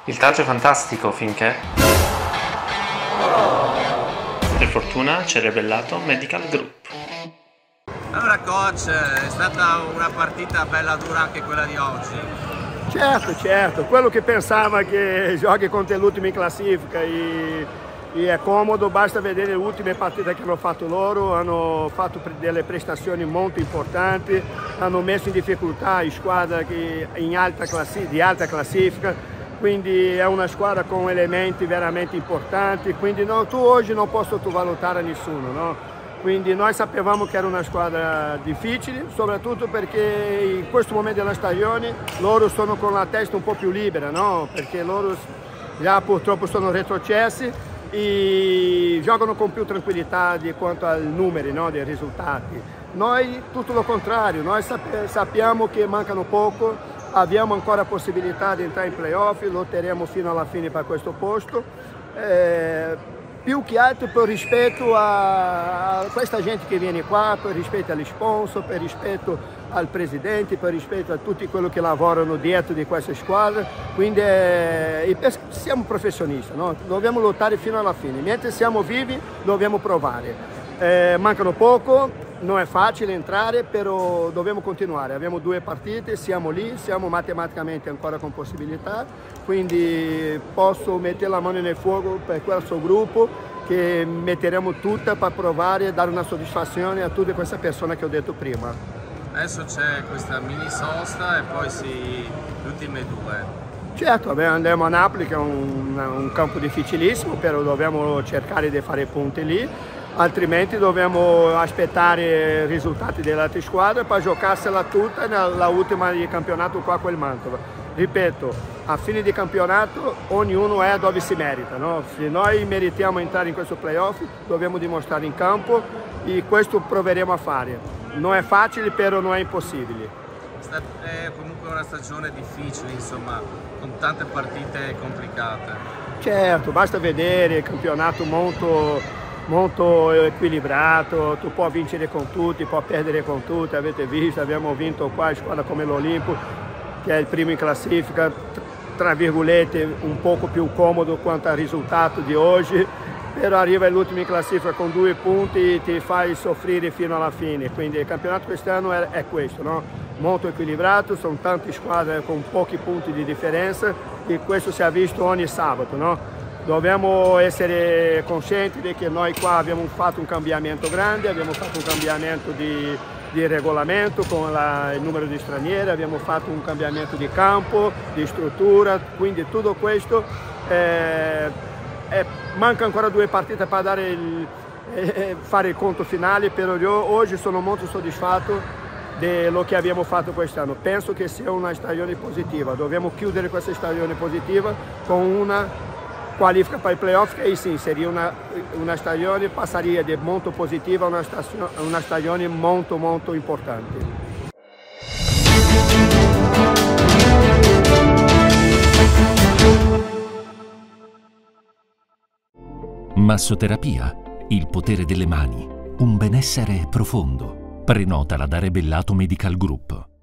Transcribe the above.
Il calcio è fantastico finché, per fortuna, c'è Rebellato Medical Group. Allora coach, è stata una partita bella dura anche quella di oggi. Certo, quello che pensava che giochi contro l'ultimo in classifica e è comodo, basta vedere le ultime partite che hanno fatto loro, hanno fatto delle prestazioni molto importanti, hanno messo in difficoltà la squadra di alta classifica, quindi è una squadra con elementi veramente importanti, quindi no, tu oggi non posso sottovalutare nessuno, no? Quindi noi sapevamo che era una squadra difficile, soprattutto perché in questo momento della stagione loro sono con la testa un po' più libera, no? Perché loro già purtroppo sono retrocessi e giocano con più tranquillità di quanto ai numeri, no? Dei risultati. Noi tutto lo contrario, noi sappiamo che mancano poco, abbiamo ancora possibilità di entrare in playoff, lotteremo fino alla fine per questo posto. Più che altro per rispetto a questa gente che viene qua, per rispetto agli sponsor, per rispetto al presidente, per rispetto a tutti quelli che lavorano dietro di questa squadra. Quindi siamo professionisti, no? Dobbiamo lottare fino alla fine. Mentre siamo vivi dobbiamo provare. Mancano poco, non è facile entrare, però dobbiamo continuare. Abbiamo 2 partite, siamo lì, siamo matematicamente ancora con possibilità, quindi posso mettere la mano nel fuoco per questo gruppo che metteremo tutta per provare a dare una soddisfazione a tutte queste persone che ho detto prima. Adesso c'è questa mini sosta e poi le ultime 2. Certo, andremo a Napoli che è un campo difficilissimo, però dobbiamo cercare di fare punti lì. Altrimenti dobbiamo aspettare i risultati delle altre squadre per giocarsela tutta nella ultima di campionato qua con il Mantova. Ripeto, a fine di campionato ognuno è dove si merita, no? Se noi meritiamo entrare in questo playoff dobbiamo dimostrare in campo e questo proveremo a fare. Non è facile, però non è impossibile. È comunque una stagione difficile, insomma, con tante partite complicate. Certo, basta vedere il campionato molto equilibrato, tu puoi vincere con tutti, puoi perdere con tutti, avete visto, abbiamo vinto qua squadra come l'Olimpo, che è il primo in classifica, tra virgolette un poco più comodo quanto al risultato di oggi, però arriva l'ultimo in classifica con 2 punti e ti fai soffrire fino alla fine, quindi il campionato quest'anno è questo, no? Molto equilibrato, sono tante squadre con pochi punti di differenza e questo si è visto ogni sabato, no? Dobbiamo essere coscienti di che noi qua abbiamo fatto un cambiamento grande, abbiamo fatto un cambiamento di regolamento con il numero di stranieri, abbiamo fatto un cambiamento di campo, di struttura, quindi tutto questo manca ancora 2 partite per fare il conto finale, però io oggi sono molto soddisfatto di quello che abbiamo fatto quest'anno. Penso che sia una stagione positiva, dobbiamo chiudere questa stagione positiva con una qualifica per i playoff, che sì, seria una stagione, passaria di molto positiva a una stagione molto importante. Massoterapia, il potere delle mani, un benessere profondo. Prenotala da Rebellato Medical Group.